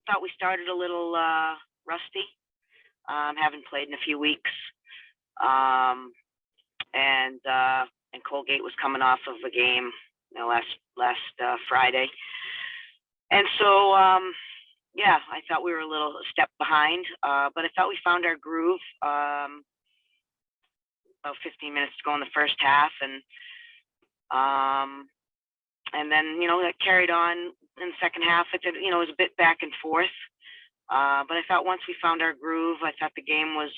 thought we started a little rusty. Haven't played in a few weeks, and Colgate was coming off of a game, last Friday, and so I thought we were a little step behind, but I thought we found our groove. About 15 minutes to go in the first half, and then that carried on in the second half. It was a bit back and forth, but I thought once we found our groove, I thought the game was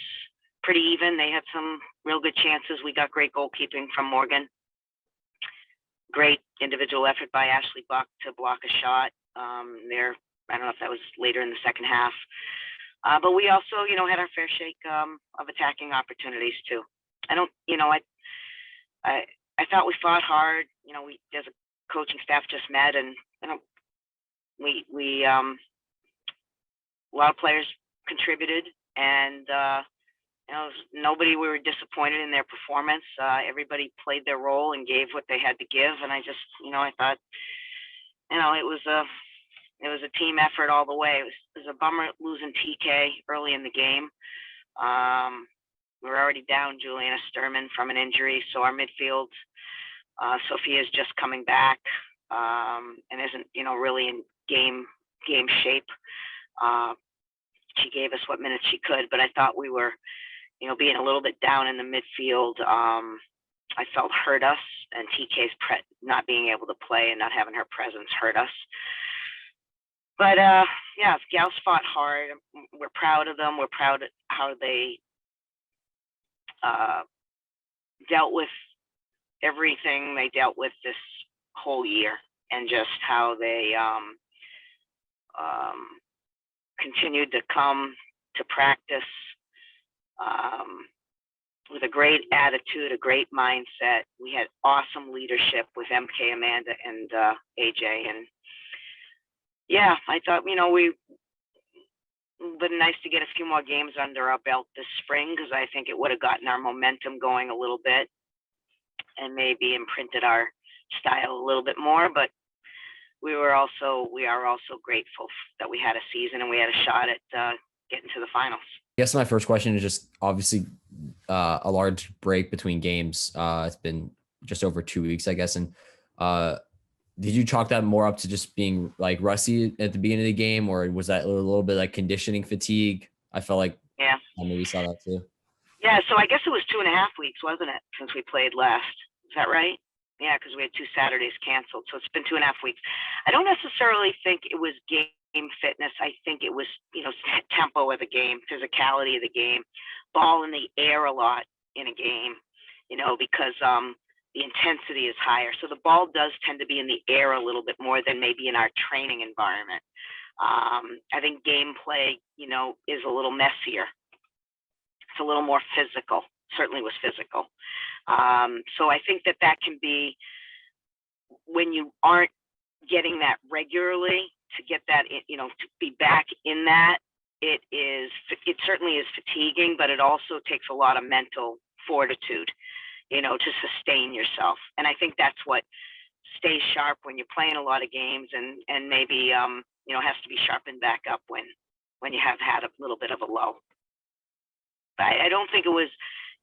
pretty even. They had some real good chances. We got great goalkeeping from Morgan. Great individual effort by Ashley Buck to block a shot there. I don't know if that was later in the second half, but we also had our fair shake of attacking opportunities too. I thought we fought hard. We as a coaching staff just met, and we a lot of players contributed, and nobody we were disappointed in their performance. Everybody played their role and gave what they had to give, and I just I thought it was a team effort all the way. It was a bummer losing TK early in the game. We were already down Juliana Sturman from an injury, so our midfield, Sophia's just coming back and isn't really in game shape. She gave us what minutes she could, but I thought we were being a little bit down in the midfield. I felt hurt us, and TK's not being able to play and not having her presence hurt us. But gals fought hard. We're proud of them. We're proud of how they dealt with everything they dealt with this whole year, and just how they continued to come to practice with a great attitude, a great mindset. We had awesome leadership with MK, Amanda, and AJ, and I thought we been nice to get a few more games under our belt this spring, because I think it would have gotten our momentum going a little bit and maybe imprinted our style a little bit more. But we are also grateful that we had a season and we had a shot at getting to the finals. I guess my first question is just obviously a large break between games. It's been just over 2 weeks, I guess. And did you chalk that more up to just being like rusty at the beginning of the game, or was that a little bit like conditioning fatigue? I felt like I maybe saw that too. Yeah, so I guess it was 2.5 weeks, wasn't it, since we played last? Is that right? Yeah, because we had 2 Saturdays canceled, so it's been 2.5 weeks. I don't necessarily think it was game fitness. I think it was tempo of the game, physicality of the game, ball in the air a lot in a game, because the intensity is higher. So the ball does tend to be in the air a little bit more than maybe in our training environment. I think gameplay, is a little messier. It's a little more physical. Certainly was physical. So I think that can be, when you aren't getting that regularly, to get that, to be back in that, it certainly is fatiguing, but it also takes a lot of mental fortitude, to sustain yourself. And I think that's what stays sharp when you're playing a lot of games, and maybe, has to be sharpened back up when you have had a little bit of a low. But I don't think it was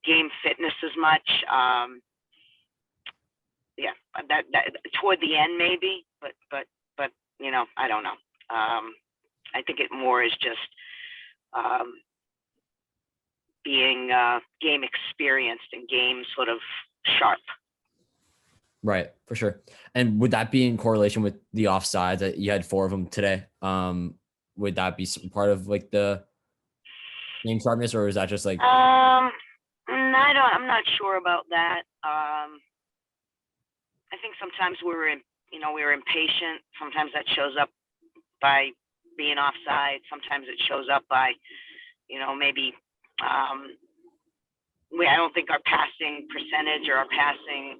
game fitness as much. That toward the end maybe, but I don't know. I think it more is just being game experienced and game sort of sharp. Right, for sure. And would that be in correlation with the offsides that you had 4 of them today? Would that be some part of like the game sharpness, or is that just like? I'm not sure about that. I think sometimes we were impatient. Sometimes that shows up by being offside. Sometimes it shows up by, maybe. I don't think our passing percentage or our passing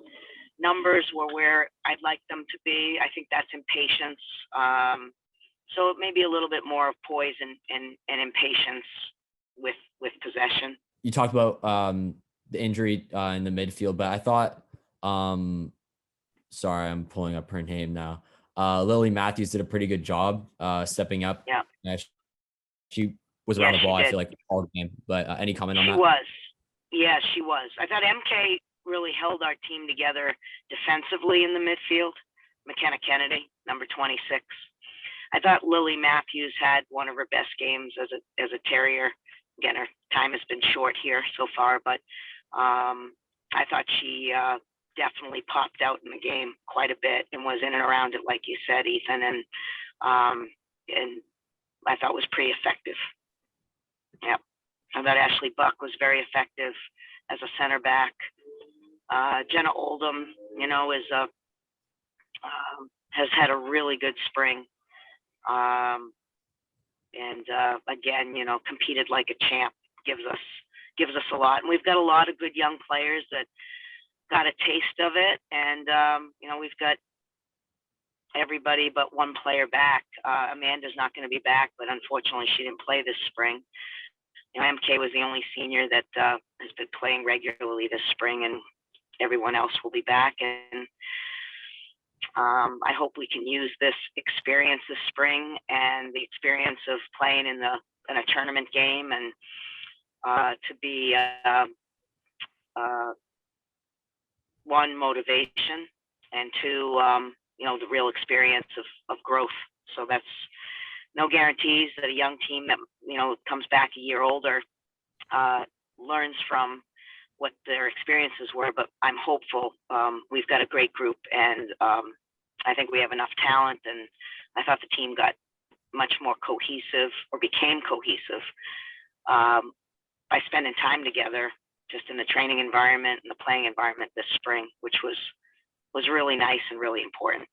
numbers were where I'd like them to be. I think that's impatience. So it may be a little bit more of poise and impatience with possession. You talked about the injury in the midfield, but I thought, sorry, I'm pulling up her name now. Lily Matthews did a pretty good job stepping up. Yeah. She was around Yeah, the ball, she I did. feel like, all game. But any comment on She that? was. Yeah, she was. I thought MK really held our team together defensively in the midfield. McKenna Kennedy, number 26. I thought Lily Matthews had one of her best games as a terrier. Again, her time has been short here so far, but I thought she definitely popped out in the game quite a bit and was in and around it, like you said, Ethan, and I thought was pretty effective. Yep. I thought Ashley Buck was very effective as a center back. Jenna Oldham, has had a really good spring. And again, competed like a champ, gives us a lot. And we've got a lot of good young players that got a taste of it. And, we've got everybody but one player back. Amanda's not going to be back, but unfortunately she didn't play this spring. MK was the only senior that has been playing regularly this spring, and everyone else will be back. And I hope we can use this experience this spring and the experience of playing in a tournament game and to be one, motivation, and two, the real experience of growth. So that's no guarantees that a young team that comes back a year older learns from what their experiences were, but I'm hopeful. We've got a great group, and I think we have enough talent, and I thought the team got much more cohesive, or became cohesive, by spending time together just in the training environment and the playing environment this spring, which was really nice and really important.